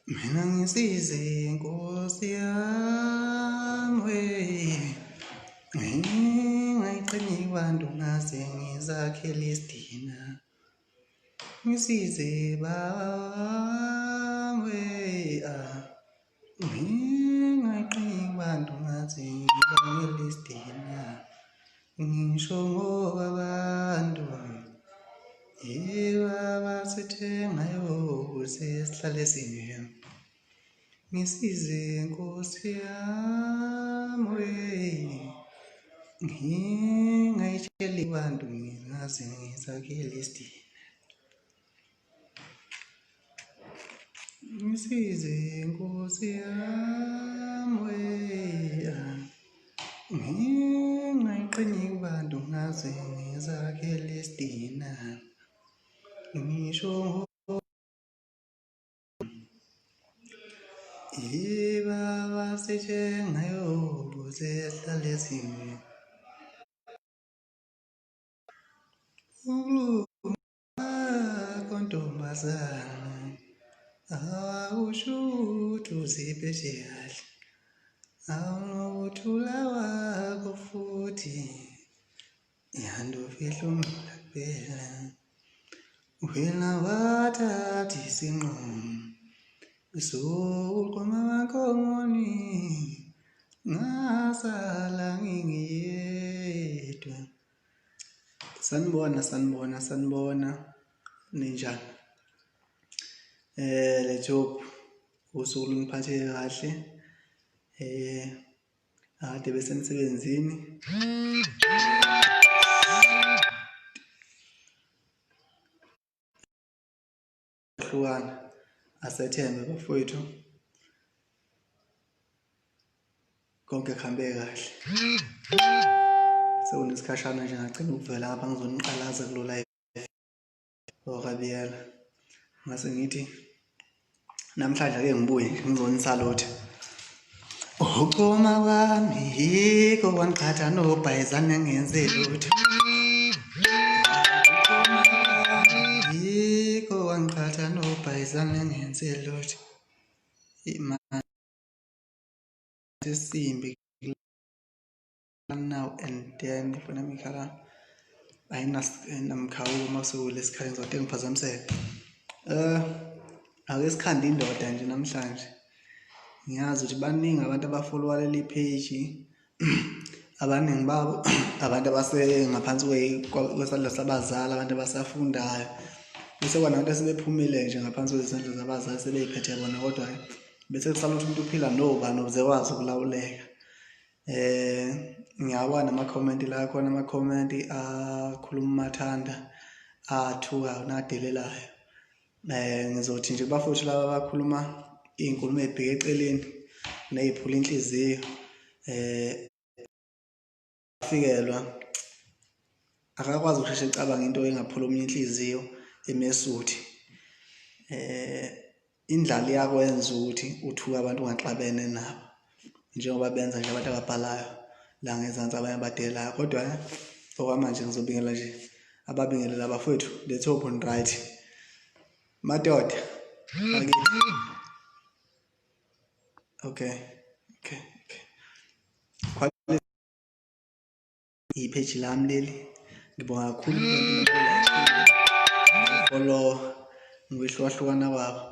Mina ngisize Nkosi yami ngayiqini bantu ngaze ngizakhele isidina ngisize bawe ngayiqini bantu ngaze ngizakhele isidina ngisho ngobabantu baba sithengayo ukuze sihlale singena ngisize Nkosi yami ngingayitsheli bantu ngingaze ngizakhele isidina ngisize Nkosi yami ngingayiqini bantu ngaze ngizakhele isidina ngisho baba sithengayo ukuze sihlale singena Ukhuluma kontombazana awushuthi uziphethe kahle awunokuthula wakho futhi yanda ufihla umqola kuphela wena wathatha isinqumo usuqoma amankongoni ngasala ngingedwa sanibona ninjani le job usuku lungiphathe kahle ade bese emsebenzini hlukana asethembe bafowethu konke kuhambe kahle sekunesikhashana nje ngagcina ukuvela ngapha ngizoniqalaza kulo live Biyela ngase ngithi namhlanje ake ngibuye ngizonisalutha ukoma kwami yiko wangiqhatha nobhayizane ngenze lutho yiko wangiqhatha nobhayizane ngenze lutho imali isimbi now and then funa mikhala ayinamkhawulo makulesikhathi ngizothi ngiphazamiseke ake sikhande indoda nje namhlanje ngiyazi ukuthi baningi abantu abafollowa leli page abaningi babo abantu abasengaphansi kwesandla sabazali abantu abasafundayo bese kwanabantu asebephumile nje ngaphansi kwesandla zabazali sebeyiphethe bona kodwa bese kusala ukuthi umuntu uphila nobani uzekwazi ukulawuleka ngiyabona ama-comment la khona ama-comment akhuluma mathanda athuka nadelelayo ngizothi nje bafowethu laba abakhuluma iy'nkulumo ey'bheke eceleni ney'phula inhliziyo afikelwa akakwazi ukusheshe ecabanga into engaphula omunye inhliziyo emesuthi indlala iyakwenza ukuthi uthuke abantu ungaxabene nabo njengoba benza nje abantu ababhalayo la ngezansi abanye abadelayo kodwa okwamanje ngizobingela nje ababingelela abafowethu the top on right madoda okay ipage lami leli ngibonga kakhulu follow ngihlukahlukana kwabo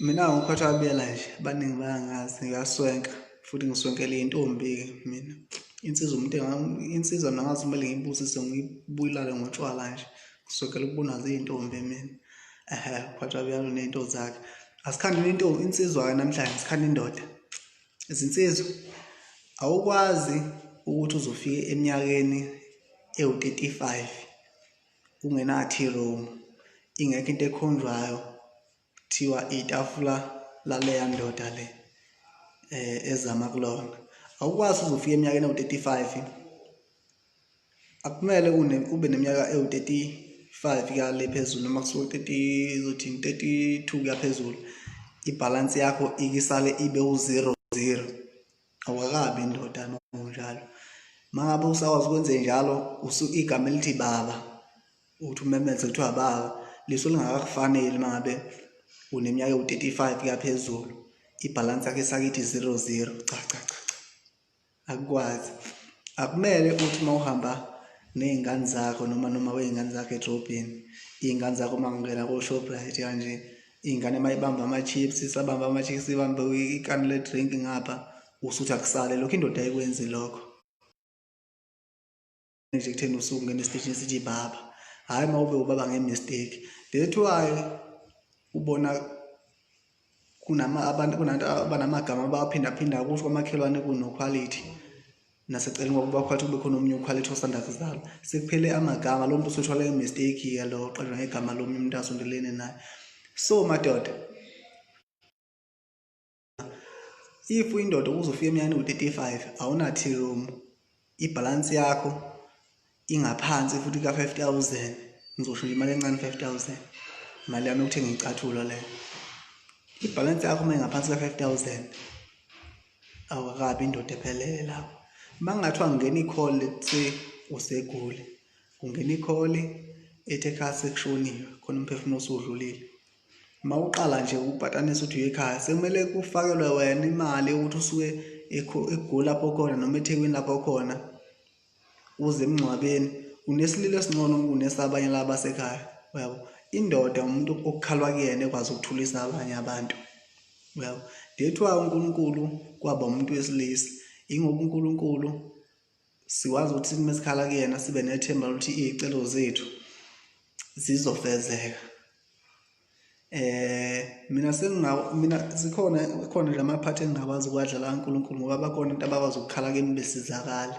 mina ngikhothwa Biyela nje baningi bayangazi ngiyaswenka futhi ngiswenkele intombi mina insizwa nangazi kumele ngiyibusise ngiyibuyilale ngotshwala nje ngiswenkele ukubona zeyintombi mina khothwa Biyela nezinto zakhe asikhande insizwa namhlanje sikhande indoda izinsizwa awukwazi ukuthi uzofika eminyakeni ewu-35 ungenathi room ingekho into ekhonjwayo kuthiwa itafula laleya ndoda le ezama kulona awukwazi uzofika eminyakeni ewu-35 akumele ube neminyaka ewu-35 kale phezulu noma kusuka 32 kuya phezulu ibalance yakho ikisale ibe u-0 awakabi indoda njalo mangabe usakwazi ukwenze njalo igama elithi baba uthi umemeze kuthiwa baba liso lingakakufanele mangabe uneminyaka ewu-35 kuya phezulu, ibalance yakhe sakithi 0-0. Cha, akukwazi. Akumele uthi mawuhamba ney'ngane zakho noma wey'ngane zakho edrobheni, iy'ngane zakho mangena ko-Shoprite kanje, iy'ngane mayibamba ama-chips, sabamba ama-chips, ibambe ikani le-drink ngapha, usuthi akusale. Lokho indoda ayikwenzi lokho. Nje kutheni usuku ngena esiteshini sithi baba, hhayi mawube ubaba nge-mistake. That's why ubona kunabantu abanamagama abawaphinda kusho kwamakhelwane kuno-Uqaulity, naseceleni kokuba Uqaulity kube khona omunye Uqaulity osanda kuzalwa. Sekuphele amagama, lo muntu usuthwala nge-mistake lo qanjwa ngegama lomunye umuntu asondelene naye. So madoda, if uyindoda uzofika eminyakeni ewu-35 awunathi room, ibhalansi yakho ingaphansi futhi ka-5,000, ngizosho nje imali encane 5,000, imali yami yokuthenga iy'cathulo leyo. Ibhalansi yakho uma ingaphansi ka-5,000 awukakabi indoda ephelele lapho. Uma kungathiwa ngingena i-call lethe usegule, kungena i-call ethi ekhaya sekushoniwe, khona umphefumulo osudlulile. Uma uqala nje ukupatanisa uthi uye ekhaya, sekumele kufakelwe wena imali ukuthi usuke eGoli lapho khona noma eThekwini lapho khona, uze emngcwabeni unesililo esingcono kunesabanye laba basekhaya. Uyabo, indoda umuntu okukhalwa kuyena ekwazi ukuthulisa abanye abantu. Uyabo, dethiwa uNkulunkulu kwaba umuntu wesilisa, ingoba uNkulunkulu sikwazi ukuthi mesikhala kuyena sibe nethemba lokuthi iy'celo zethu zizofezeka. Mina khona nje amaphathi engingakwazi ukuwadlala kaNkulunkulu, ngoba bakhona abantu abakwazi ukukhala kimi besizakale,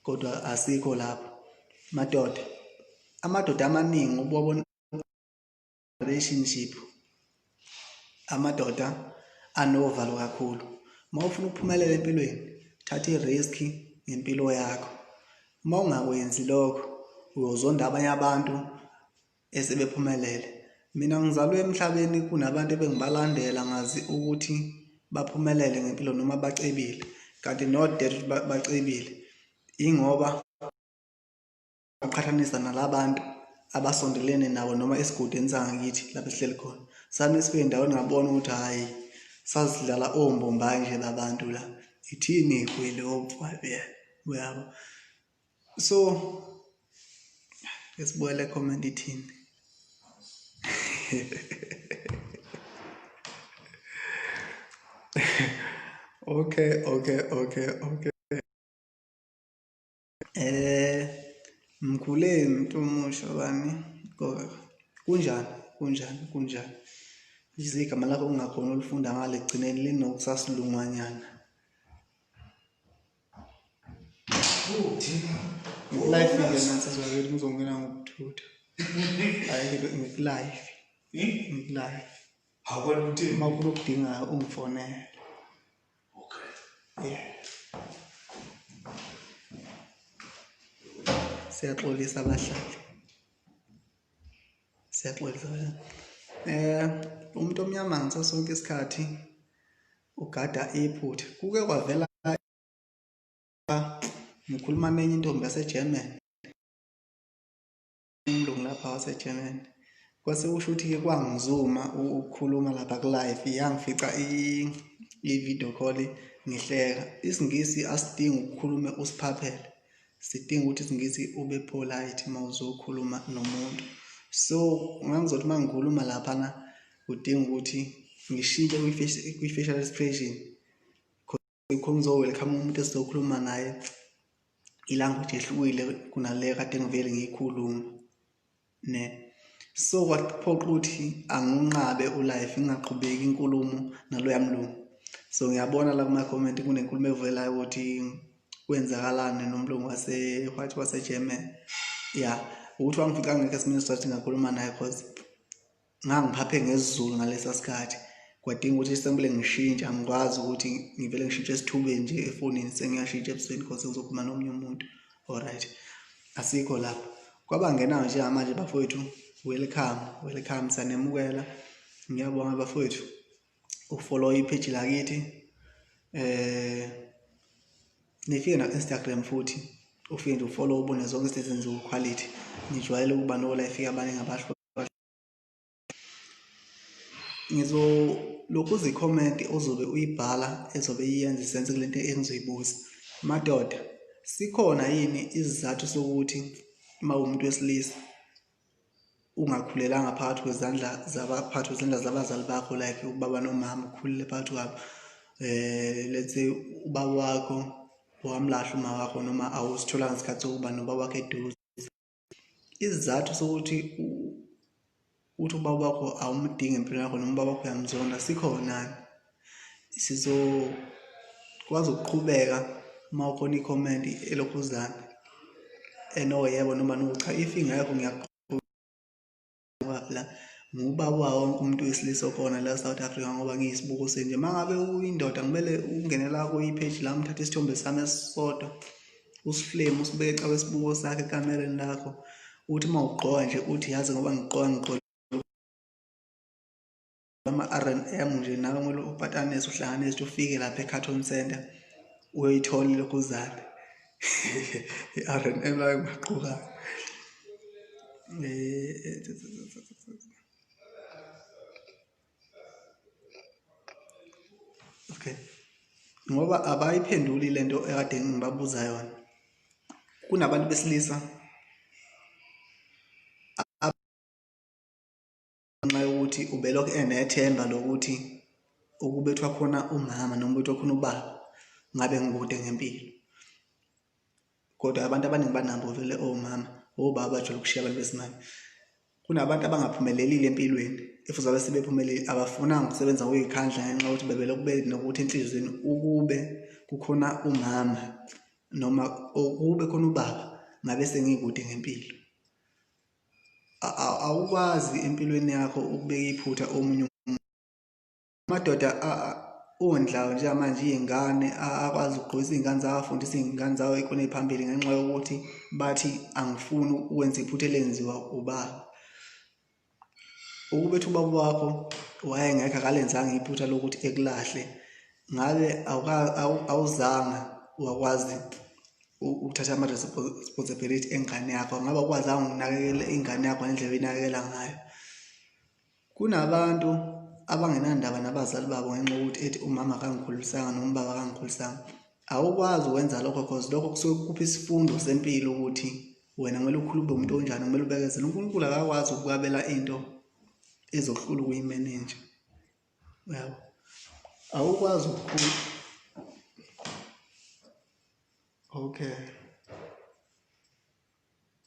kodwa asikho lapho. Madoda, amadoda amaningi ubwabona relationship, amadoda anovalo kakhulu. Uma ufuna ukuphumelela empilweni, thatha i-risk ngempilo yakho. Uma ungakwenzi lokho, uyozonda abanye abantu esebephumelele. Mina ngizalwe emhlabeni kunabantu ebengibalandela ngazi ukuthi baphumelele ngempilo noma bacebile, kanti not that bacebile, ingoba uqhathanisa nalabantu abasondelene nawo noma esigodini sangakithi lapho esihleli khona. Sami sifike ndaweni ngabona ukuthi hhayi, sazidlala ombombayi nje labantu la, ithini igwele obuvavela. Uyabo, so esibuyele e-comment ithini. Okay. Mkhuleni mntu omusha bani, kunjani? Yize igama lakho ungakhona ulifunda ngale ekugcineni linokusasilungwanyana. Life ngenansi sizwakeli ngizongena ngokuthutha. Hayi ngikulive. Hakwena uthini? Uma kunokudingayo ungifonele. Okay. Yeah. Siyaxolisa abahlali. Umuntu omnyama ngaso sonke isikhathi ugada iphutha. Kuke kwavela ngikhuluma nenye intombi yaseGerman, umlungu lapha waseGerman. Kwase kusho ukuthi-ke kwangizuma ukukhuluma lapha ku-live, yangifica i-video call ngihleka. IsiNgisi asidingi ukukhulume usiphaphele, sidinga ukuthi isiNgisi ube polite uma uzokhuluma nomuntu. So ngangizothi uma ngikhuluma laphana kudinga ukuthi ngishintshe kwi-facial expression, khona ngizo-welcome umuntu esizokhuluma naye ilanguage ehlukile kunale kade ngivele ngiyikhuluma ne. So kwaphoqa ukuthi angunqabe u-live, ngingaqhubeki inkulumo naloya mlungu. So ngiyabona la kuma-comment kunenkulumo evelayo ukuthi kwenzakalani nomlungu waseGerman. Yeah, ukuthi wangifica ngekho esimeni sokuthi ngakhuluma naye because ngangiphaphe ngesiZulu ngalesa sikhathi. Kwadinga ukuthi sengibele ngishintshe, angikwazi ukuthi ngivele ngishintshe esithubeni nje efonini, sengiyashintsha ebusweni because ngizokhuluma nomunye umuntu. Alright, asikho lapho. Kwabangenayo nje manje bafowethu, welcome, sanemukela. Ngiyabonga bafowethu ufollow ipage lakithi. Nifike na Instagram futhi ufike nje ufollow ubone zonke izinto zenziwa Uqaulity. Nijwayele ukuba no live abaningi abasho lokhu comment ozobe uyibhala ezobe iyenza isenze kulento engizoyibuza. Madoda, sikhona yini isizathu sokuthi uma umuntu wesilisa ungakhulelanga phakathi kwezandla zabazali bakho, like ubaba nomama, ukhulele phakathi kwabo, let's say ubaba wakho wamlahla uma wakho noma awusitholanga isikhathi sokuba nobaba wakho eduze. Isizathu sokuthi uthi ubaba wakho awumdingi empilweni yakho noma ubaba wakho uyamzonda sikhona. Sizokwazi ukuqhubeka uma ukhona i-comment elokhuzana enoyebo noma cha. If ingekho ngiyaqhubeka la ngubaba wawo wonke umuntu wesilisa okhona la South Africa, ngoba ngiyisibuko senje. Uma ngabe uyindoda kumele ungene la kwi-page la, umthathe isithombe sami esisodwa, usiflame, usibeke eca kwesibuko sakhe ekamereni lakho, uthi uma ugqoka nje uthi yazi ngoba ngigqoka ama-R&M nje, nawe kumele upatanise, uhlanganise, ufike lapha e-Cartoon Center uyoyithola ilokhuzana i-R&M la ngigqoka. Okay, ngoba abayiphenduli lento ekade ngibabuza yona. Kunabantu besilisa ngenxa yokuthi ubelokhu enethemba lokuthi ukubethwa khona umama noma ubethwa khona ubaba ngabe ngikude ngempilo, kodwa abantu abaningi banabo vele omama obaba bajwayele ukushiya abantu besimame. Kunabantu abangaphumelelile empilweni, if uzabe sebephumelele abafunanga ukusebenza ngokuy'khandla ngenxa yokuthi bebelokhu benokuthi enhliziyweni ukube kukhona umama noma ukube khona ubaba ngabe sengikude ngempilo. Awukwazi empilweni yakho ukubeka iphutha omunye amadoda ondlayo njengamanje iy'ngane, akwazi ukugqokisa iy'ngane zawo, afundisa iy'ngane zawo ikhona ey'phambili ngenxa yokuthi bathi angifuni ukwenza iphutha elenziwa ubaba. Ukubetha ubaba wakho wayengekho, akalenzanga iphutha lokuthi ekulahle, ngabe awuzanga wakwazi ukuthatha ama-responsibility engane yakho, ngabe akwazanga ukunakekela ingane yakho ngendlela oyinakekela ngayo. Kunabantu abangenandaba nabazali babo ngenxa yokuthi ethi umama akangikhulisanga noma ubaba akangikhulisanga. Awukwazi ukwenza lokho because lokho kusuke kupha isifundo sempilo ukuthi wena kumele ukhulume umuntu onjani, kumele ubekezele. uNkulunkulu akakwazi ukukwabela into ezokuhlula ukuyimanage, yabo. Awukwazi ukukhulu. Okay,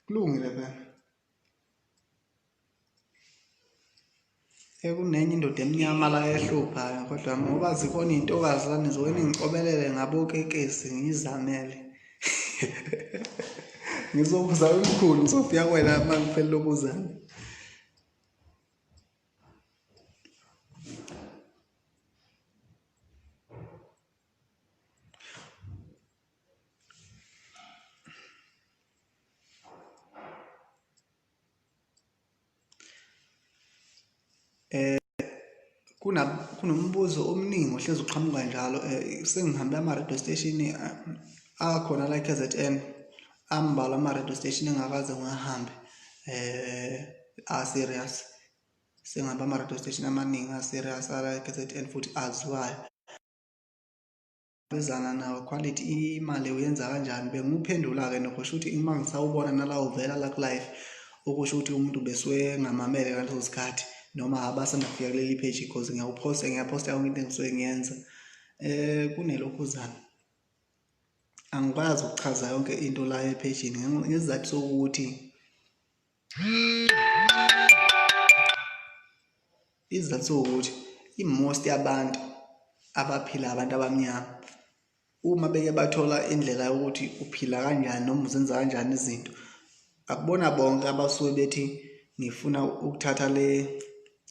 kulungile phela. Kunenye indoda emnyama la ehluphayo, kodwa ngoba zikhona iy'ntokazi lana zokweni ngicobelele ngabokekesi ngizamele ngizobuza umkhulu, ngizofika kwena uma kuphela lokuzana. Kunombuzo omningi ohlezi uqhamuka njalo. Sengihambe ama-radio station akhona la KZN, ambalwa ama-radio station engakaze ngiwahambe a-serious. Sengihambe ama-radio station amaningi a-serious ala KZN futhi aziwayo. Bezana nawo quality, imali uyenza kanjani? Benguphendula-ke nokusho ukuthi uma ngisawubona nala uvela la ku-live, okusho ukuthi umuntu besuke ngamamele ngaleso sikhathi noma abasanda kufika kuleli page because ngiyaphosta yonke into engisuke ngiyenza. Kunelokhuzana angikwazi ukuchaza yonke into la ephejini ngesizathu sokuthi i-most yabantu abaphila abantu abamnyama, uma beke bathola indlela yokuthi uphila kanjani noma uzenza kanjani izinto, akubona bonke abasuke bethi ngifuna ukuthatha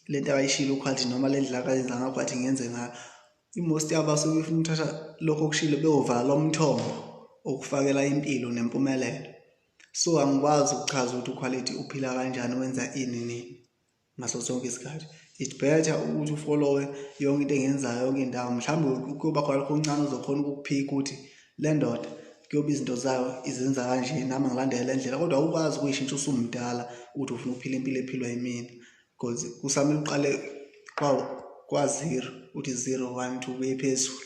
lento abayishilo Uqaulity noma le ndlela akayenza ngakho athi ngiyenze ngayo. I-most yabasuke befuna ukuthatha lokho okushilo beyovala lo mthombo okufakela impilo nempumelelo. So angikwazi ukuchaza ukuthi Uqaulity uphila kanjani, wenza ini nini ngaso sonke isikhathi. It's better ukuthi ufollowe yonke into engiyenzayo yonke indawo. Mhlawumbe kuyoba khona lokho okuncane uzokhona ukukuphika ukuthi le ndoda kuyoba izinto zayo izenza kanje, nami ngilandela le ndlela, kodwa awukwazi ukuyishintsha usumdala ukuthi ufuna ukuphila impilo ephilwa yimina because kusamele uqale kwa-0 uthi 0 1 2 kuye phezulu,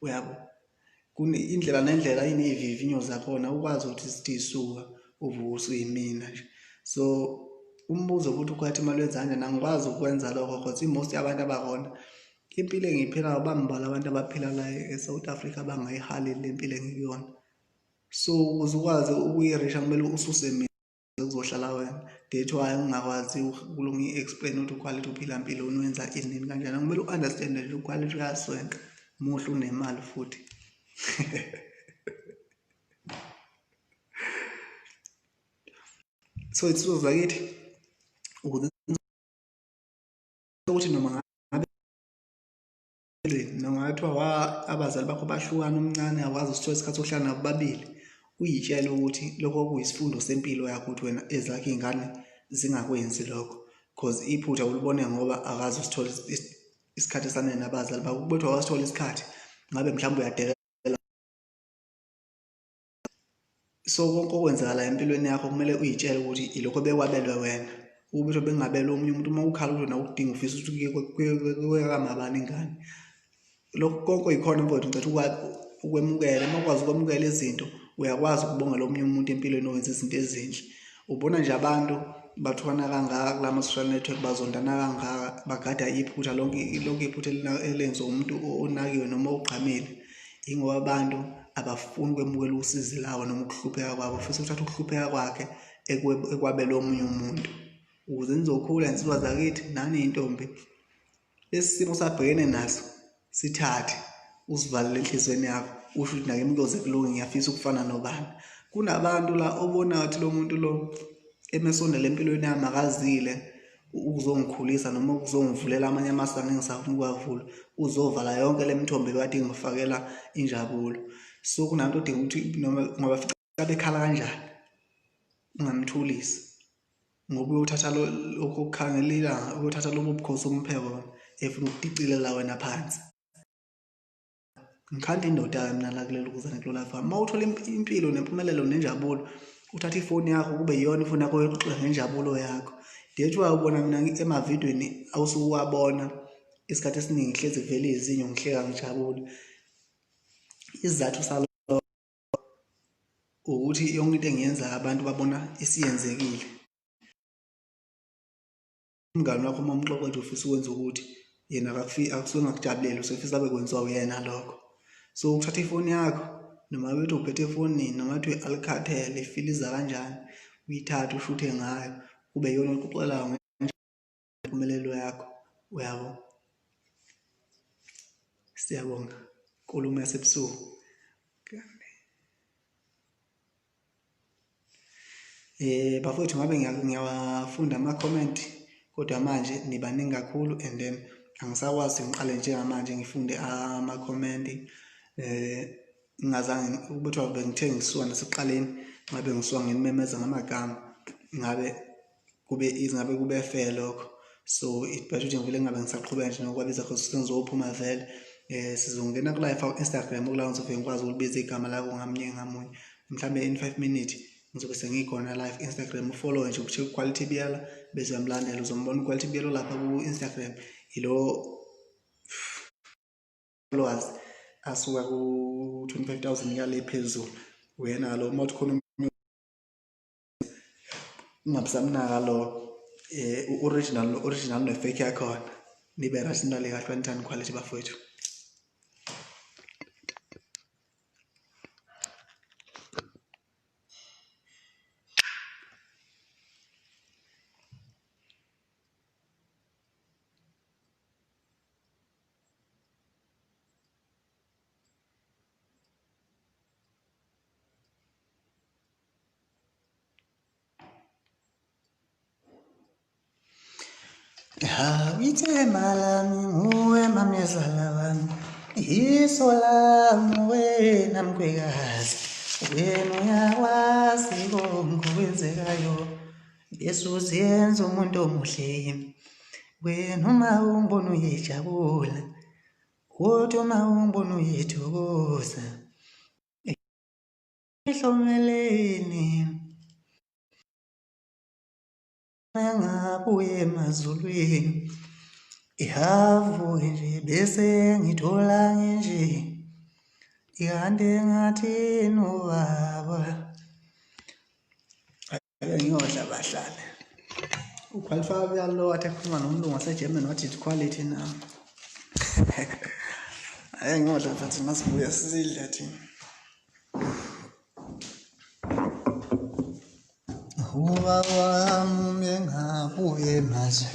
uyabo. Indlela nendlela ineyivivinyo zakhona, ukwazi ukuthi sithi isuka uvuke usuyimina nje. So umbuzo ukuthi ukwathi imali wenza kanjani, angikwazi ukwenza lokho because most yabantu abakhona impilo engiyiphilayo bambalwa abantu abaphila la eSouth Africa abangayihaleli le mpilo engikuyona. So ukuze ukwazi ukuyirisha kumele ususe mina kuzohlala wena. That's why ungakwazi ukungi-explain ukuthi uQuality uphila impilo wenza izinto kanjani. Kumele u-understand nje uQuality uyaswenka, muhle unemali futhi. So isizwe sakithi ukuze ukuthi noma kungathiwa abazali bakho bahlukana omncane akwazi usithola isikhathi sokuhlala nabo babili, uyitshele ukuthi lokho kuyisifundo sempilo yakho ukuthi wena ezakho iy'ngane zingakwenzi lokho, because iphutha ulibone ngoba akazi usithola isikhathi esanele nabazali bakho. Kubethwa wasithola isikhathi ngabe mhlawumbe uyadekela. So konke okwenzakala empilweni yakho kumele uyitshele ukuthi ilokho bekwabelwe wena, ukuthi bengabelwe omunye umuntu. Uma ukhala ukuthi nawe udinga ufisa ukuthi kuye kamabani ingane, lokho konke yikhona mfowethu ngicela ukwemukela. Uma ukwazi ukwemukela izinto uyakwazi ukubongela omunye umuntu empilweni owenza izinto ezinhle. Ubona nje abantu bathukana kangaka kula ma-social network, bazondana kangaka, bagada iphutha lonke iphutha elenziwa umuntu onakiwe noma ogqamile, ingoba abantu abafuni ukwemukela usizi lawo noma ukuhlupheka kwabo, futhi uthatha ukuhlupheka kwakhe ekwabela omunye umuntu. Ukuze nizokhula insizwa zakithi, nani intombi, lesi simo sabhekene naso sithathe usivalele enhlizweni yakho, usho ukuthi nake mkuyoze kulunge, ngiyafisa ukufana nobani. Kunabantu la obona ukuthi lo muntu lo emesondela empilweni yami akazile ukuzongikhulisa noma ukuzongivulela amanye amasango engisafuna ukuwavula, uzovala yonke le mithombo ekade ingifakela injabulo. So kunabantu odinga ukuthi noma ngoba fica bekhala kanjani ungamthulisi, ngoba uyothatha okukhangelela, uyothatha lobo bukhosi ompheko efuna ukudicilela wena phansi. Ngikhanda indoda mina la kulelo kuzana kulo life. Uma uthola impilo nempumelelo nenjabulo, uthatha ifoni yakho kube yiyona ifoni yakho yokuxoxa ngenjabulo yakho. That's why ubona mina emavidweni awusuwabona isikhathi esiningi hlezi vele izinyo ngihleka ngijabule. Isizathu salokho ukuthi yonke into engiyenzayo abantu babona isiyenzekile. Umngani wakho uma umxoxa nje ufisa ukwenza ukuthi yena akusuke ngakujabuleli, usefisa abe kwenziwa uyena lokho. So ukuthatha ifoni yakho noma bethi uphethe efonini noma bethi Alcatel ifiliza kanjani, uyithathe ushuthe ngayo kube yona oxoxelayo ngempumelelo yakho, uyabo. Siyabonga. Ukhuluma yasebusuku. Bafowethu ngabe ngiyawafunda ama-comment, kodwa manje nibaningi kakhulu and then angisakwazi ngiqale njengamanje ngifunde ama-comment. Ngingazange ukubethwa bengithe ngisuka nasekuqaleni, ngabe ngisuka nginimemeza ngamagama, ngabe kube fair lokho. So it better ukuthi ngivele ngabe ngisaqhubeka nje nokwabiza because sengizophuma vele. Sizongena ku-live ku-Instagram okula ngizofike ngikwazi ukulibiza igama lakho ngamunye ngamunye. Mhlambe in 5 minutes ngizobe sengikhona live Instagram. Ufollow nje ucheck Uqaulity Biyela bese uyamlandela, uzombona Uqaulity Biyela lapha ku-Instagram. Ilo followers asuka ku 25,000 yale phezulu. Wena lo uma ukhona ungabisamnaka lo original no fake yakhona. Nibe rational kahle kanjani Uqaulity bafowethu. Ithemba lami nguwe mamezala wami, iso lami wena mkhwekazi, wena uyakwazi konke okwenzekayo, Yesu uzenza umuntu omuhle. Wena uma ungibona uyejabula, kodwa uma ungibona uyethokoza, ehlomeleni ngabuye emazulwini, Ihavu nje bese ngithola nje ihande ngathi nobaba ake ngiyodla bahlale uqualify uyalo wathi ekhuluma nomlungu waseGerman wathi equality now ake ngiyodla mfethu masibuya sidle thina ubaba wami engabuye manje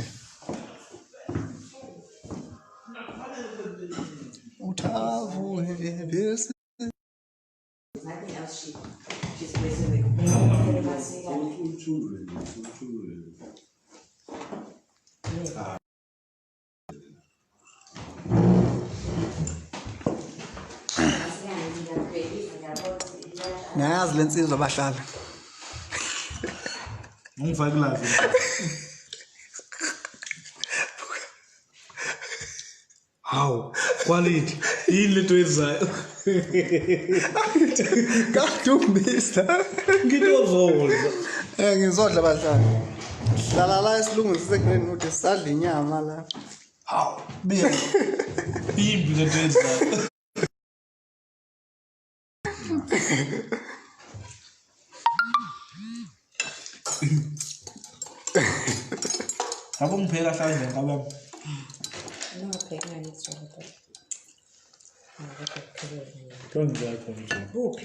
Uthavu nje bese Nothing else she's basically Nayazi lensizwa bahlala Ungifake live. Hawu, quality. Yini lento ezayo? kadumbisa Ngitozodla. ngizodla bahlala hlala la esilungise segreen ukuthi sidla inyama la Hawu, Biyela. Yimbi lento ezayo. Abo ngipheka hlanze ngabami. no pregnant so. Don't judge me. Who?